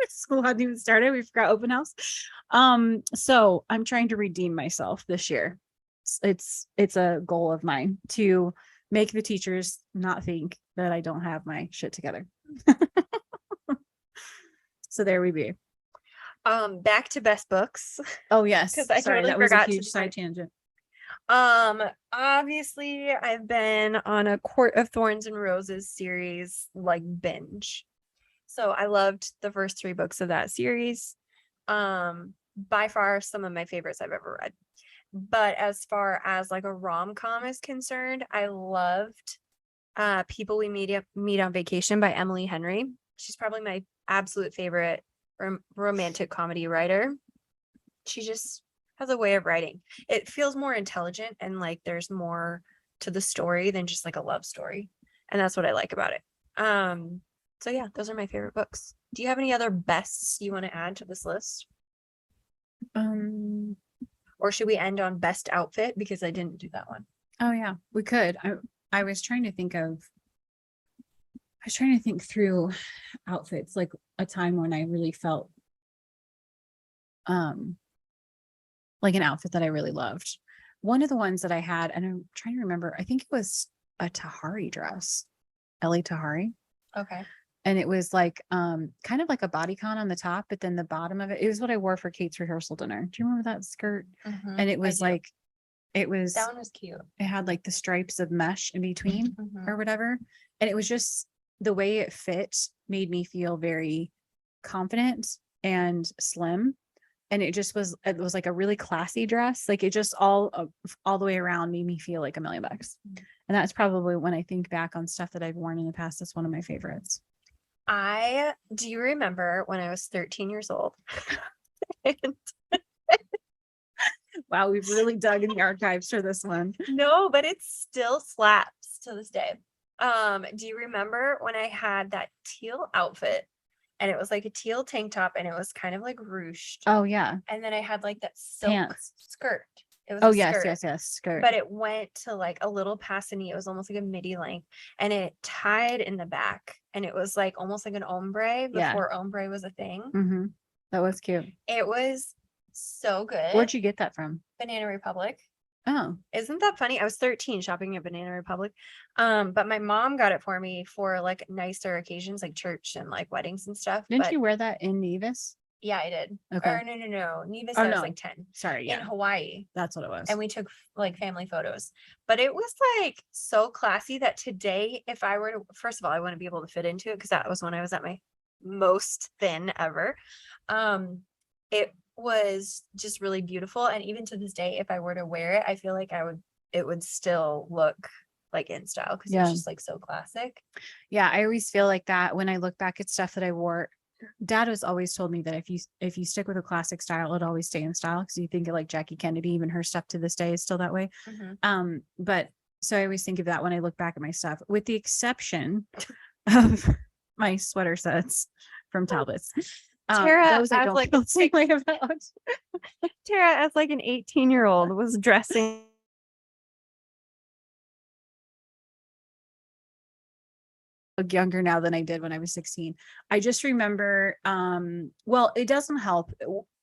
School hadn't even started. We forgot open house. So I'm trying to redeem myself this year. It's a goal of mine to make the teachers not think that I don't have my shit together. So there we be. Back to best books. Oh yes. Because I totally that was forgot a huge to side tangent. Obviously I've been on a Court of Thorns and Roses series binge. So I loved the first 3 books of that series. By far some of my favorites I've ever read. But as far as a rom-com is concerned, I loved People We Meet on Vacation by Emily Henry. She's probably my absolute favorite romantic comedy writer. She just has a way of writing. It feels more intelligent and there's more to the story than just a love story. And that's what I like about it. So yeah, those are my favorite books. Do you have any other bests you want to add to this list? Or should we end on best outfit, because I didn't do that one? Oh yeah, we could. I was trying to think through outfits, a time when I really felt an outfit that I really loved. One of the ones that I had, and I'm trying to remember, I think it was a Tahari dress, Ellie Tahari. Okay. And it was kind of like a bodycon on the top, but then the bottom of it was what I wore for Kate's rehearsal dinner. Do you remember that skirt? And it was that one was cute. It had the stripes of mesh in between or whatever. And it was just the way it fit made me feel very confident and slim. And it was a really classy dress. It just all the way around made me feel like $1 million. And that's probably, when I think back on stuff that I've worn in the past, that's one of my favorites. Do you remember when I was 13 years old? Wow, we've really dug in the archives for this one. No, but it still slaps to this day. Do you remember when I had that teal outfit, and it was a teal tank top, and it was kind of ruched? Oh yeah. And then I had that silk pants skirt. It was Oh a yes, skirt, yes, skirt. but it went to a little past the knee. It was almost like a midi length, and it tied in the back, and it was almost like an ombre before ombre was a thing. That was cute. It was so good. Where'd you get that from? Banana Republic. Oh, Isn't that funny? I was 13 shopping at Banana Republic. But my mom got it for me for nicer occasions, like church and weddings and stuff. Didn't you wear that in Nevis? Yeah, I did. Okay. Or no. Nevis, Oh, I was no. 10. Sorry, In yeah, Hawaii. that's what it was. And we took family photos. But it was so classy that today, if I were to, first of all, I wouldn't be able to fit into it, because that was when I was at my most thin ever. It was just really beautiful, and even to this day, if I were to wear it, I feel it would still look in style, because it's just so classic. Yeah, I always feel like that when I look back at stuff that I wore. Dad has always told me that if you stick with a classic style, it'll always stay in style, because you think of Jackie Kennedy, even her stuff to this day is still that way. But so I always think of that when I look back at my stuff, with the exception of my sweater sets from Talbot's. Tara, those I don't feel the same way about. Tara, as an 18-year-old, was dressing younger now than I did when I was 16. I just remember, well, it doesn't help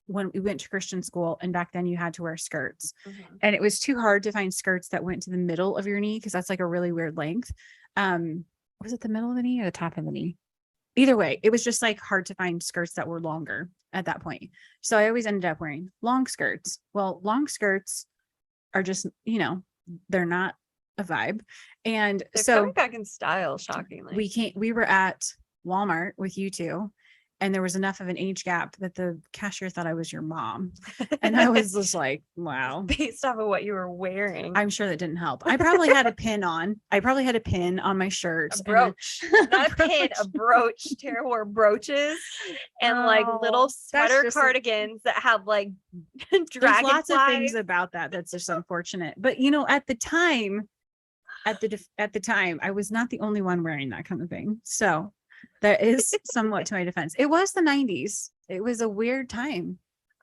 when we went to Christian school, and back then you had to wear skirts, and it was too hard to find skirts that went to the middle of your knee, because that's a really weird length. was it the middle of the knee or the top of the knee? Either way, it was just like hard to find skirts that were longer at that point. So I always ended up wearing long skirts. Well, long skirts are just, they're not a vibe. And They're so coming back in style, shockingly. we were at Walmart with you two, and there was enough of an age gap that the cashier thought I was your mom. And I was just like, wow. Based off of what you were wearing. I'm sure that didn't help. I probably had a pin on. I probably had a pin on my shirt. A brooch, not a pin, a brooch. Tara wore brooches and like little sweater cardigans that have like dragonflies. There's lots of things about that that's just unfortunate. But at the time, at the time, I was not the only one wearing that kind of thing. So that is somewhat to my defense. It was the 90s. It was a weird time.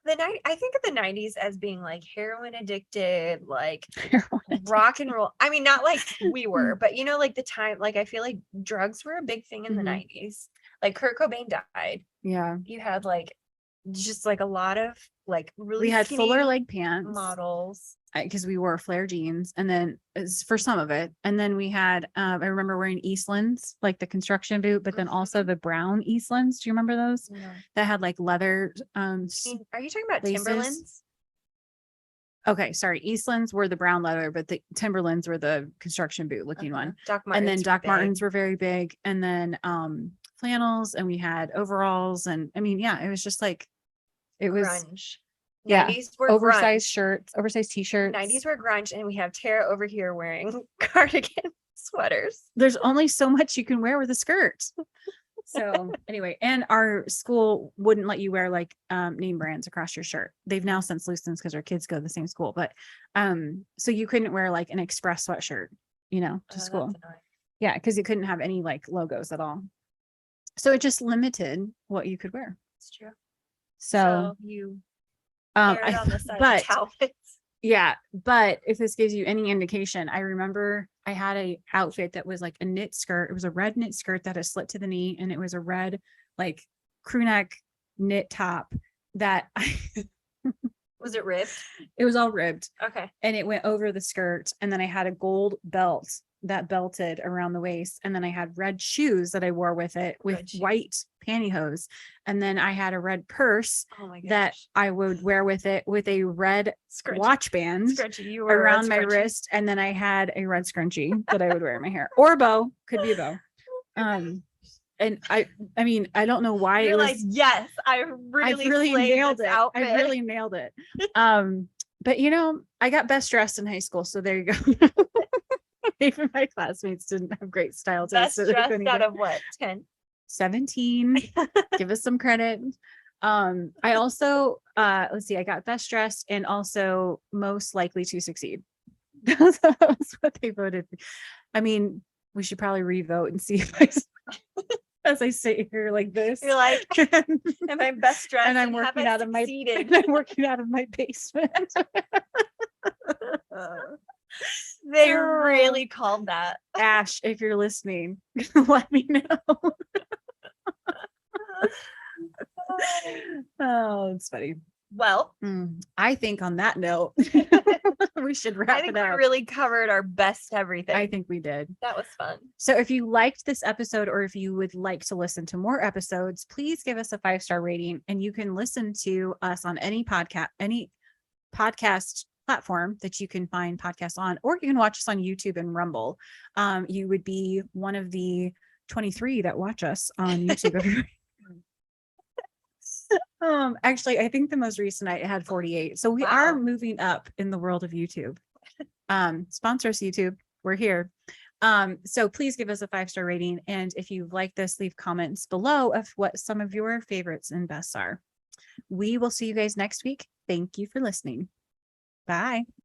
I think of the 90s as being like heroin addicted, like rock and roll. I mean, not like we were, but like the time, like I feel like drugs were a big thing in the 90s. Like Kurt Cobain died. Yeah. You had like just like a lot of like really we had skinny fuller leg pants models because we wore flare jeans, and then for some of it, and then we had I remember wearing Eastlands, like the construction boot, but then also the brown Eastlands. Do you remember those? No. That had like leather Are you talking about laces? Timberlands? Okay, sorry. Eastlands were the brown leather, but the Timberlands were the construction boot looking one. Doc And then Martens Doc were Martens big. were very big, and then flannels, and we had overalls, and I mean, yeah, it was just like it was Grunge. yeah, 90s were oversized grunge. shirts, oversized t-shirts. 90s were grunge, and we have Tara over here wearing cardigan sweaters. There's only so much you can wear with a skirt. So anyway, and our school wouldn't let you wear like name brands across your shirt. They've now since loosened because our kids go to the same school, but so you couldn't wear like an Express sweatshirt, to school. Yeah, because you couldn't have any like logos at all. So it just limited what you could wear. It's true. So you I, on the side but of Talbots. yeah, but if this gives you any indication, I remember I had a outfit that was like a knit skirt. It was a red knit skirt that had slit to the knee, and it was a red like crew neck knit top that Was it ribbed? it was all ribbed, Okay. and it went over the skirt, and then I had a gold belt that belted around the waist, and then I had red shoes that I wore with it with Red shoes. white pantyhose, and then I had a red purse Oh my gosh. that I would wear with it with a red Scrunchie. watch band Scrunchie. You were a red around my scrunchie. wrist, and then I had a red scrunchie that I would wear in my hair, or a bow, could be a bow. And I mean, I don't know why You're it was. like, yes, I really slayed nailed this it. outfit. I really nailed it. But I got best dressed in high school, so there you go. Even my classmates didn't have great style Best taste. So they dressed couldn't out get- of what? 10. 17. Give us some credit. I also let's see, I got best dressed and also most likely to succeed. That's what they voted for. I mean, we should probably revote and see if as I sit here like this. You're like, and am I best dressed? I'm have working I out of my succeeded? I'm working out of my basement. They really called that. Ash, if you're listening, let me know. Oh, it's funny. Well, I think on that note, we should wrap I think it we up. really covered our best everything. I think we did. That was fun. So if you liked this episode, or if you would like to listen to more episodes, please give us a 5-star rating, and you can listen to us on any podcast platform that you can find podcasts on, or you can watch us on YouTube and Rumble. You would be one of the 23 that watch us on YouTube every week. Actually, I think the most recent I had 48. So we are moving up in the world of YouTube. Sponsor us, YouTube. We're here. So please give us a 5-star rating. And if you like this, leave comments below of what some of your favorites and bests are. We will see you guys next week. Thank you for listening. Bye.